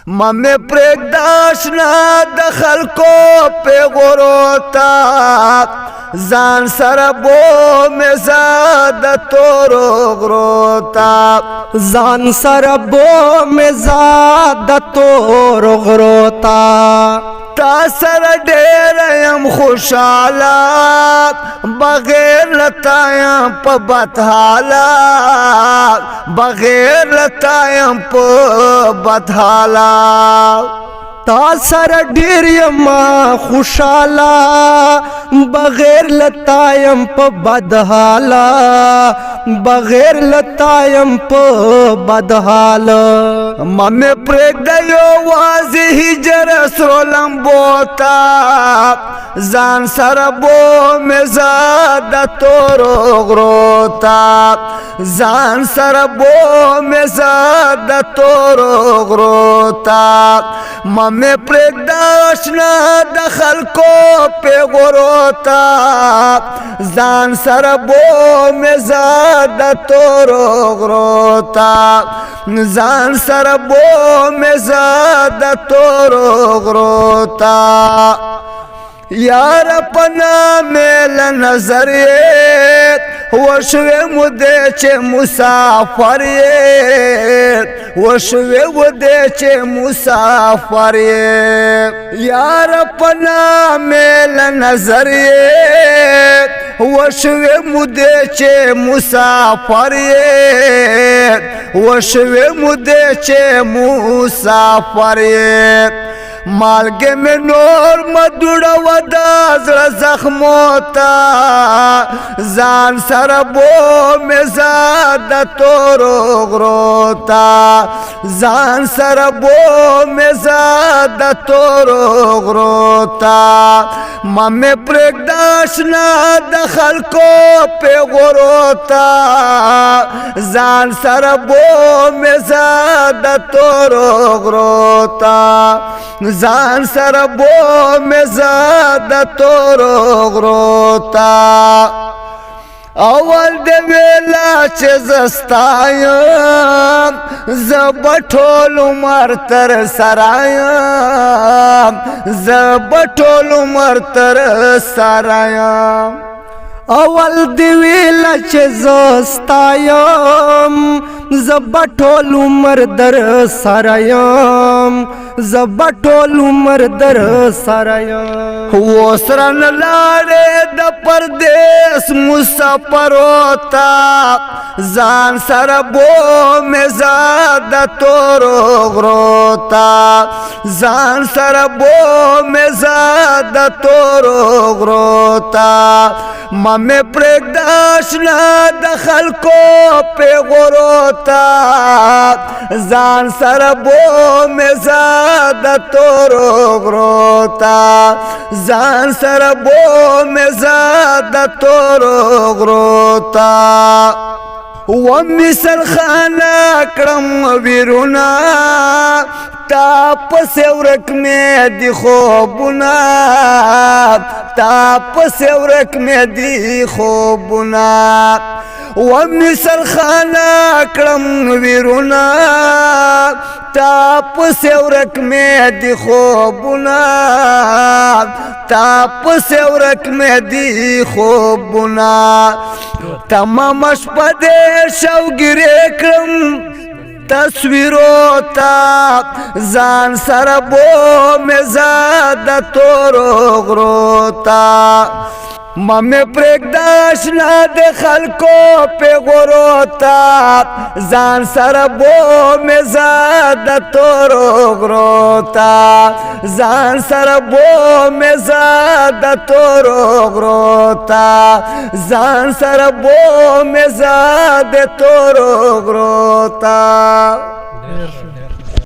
ممی پرگداشنا د خلکو پیغورو تا ځان سره بو مزاد تورو غرو تا ځان سره بو مزاد تورو غرو تا تا سره ډېر یم خوشاله بغیر لتا یم په بد حالات بغیر لتا یم په بد حالات تا سره ډېر یم خوشاله بغیر لتا یم په بد حاله بغیر لتا یم په بد حاله ممی پرېږده یوازې هجر سرو لمبو ته ځان سره بو مې زه د تورو غرو ته ځان سره بو مې زه د تورو غرو ته ممی پرېږده اشنا د خلکو پیغورو ته ځان سره بو مې زه د تورو غرو ته ځان سره بو مې زه د تورو غرو ته یار پنا میل نظر یې وشوې مودې چې مسافر یې وشوې مودې چې مسافر یې یار پنا میل نظر یې وشوې مودې چې مسافر یې وشوې مودې چې مسافر یې مالګې مې نور مدوړه ودا زړه زخمو ته ځان سره بو مې زه د تورو غرو ته ځان سره بو مې زه د تورو غرو ته ممی پرېږده اشنا د خلکو پیغورو ته ځان سره بو مې زه د تورو غرو ته ځان سره بو مې زه د تورو غرو ته اول د ویلا چې زه ستا یم زه به ټول عمر تر سره یم زه به ټول عمر تر سره یم اول دی ویلا چې زه ستا یم زه به ټول عمر در سره یم زه به ټول عمر در سره یم اوس رانه لاړې د پردیس مسافرو ته ځان سره بو مې زه د تورو غرو ته ځان سره بو مې زه د تورو غرو ته ممی پرېږده اشنا د خلکو پیغورو ته ځان سره بو مې زه د تورو غرو ته ځان سره بو مې زه د تورو غرو ته و مثل خانه کړم ویرونه تا پسې ورک مې دي خوبونه تا پسې ورک مې دي خوبونه و مثل خانه کړم ویرونه تا پسې ورک مې دي خوبونه تا پسې ورک مې دي خوبونه تمام شپه دې شوګیرې کړم تصویرو ته ځان سره بو مې زه د تورو غرو ته ممی پرېږده اشنا د خلکو پیغورو ته ځان سره بو مې زه د تورو غرو ته ځان سره بو مې زه د تورو غرو ته ځان سره بو مې زه د تورو غرو ته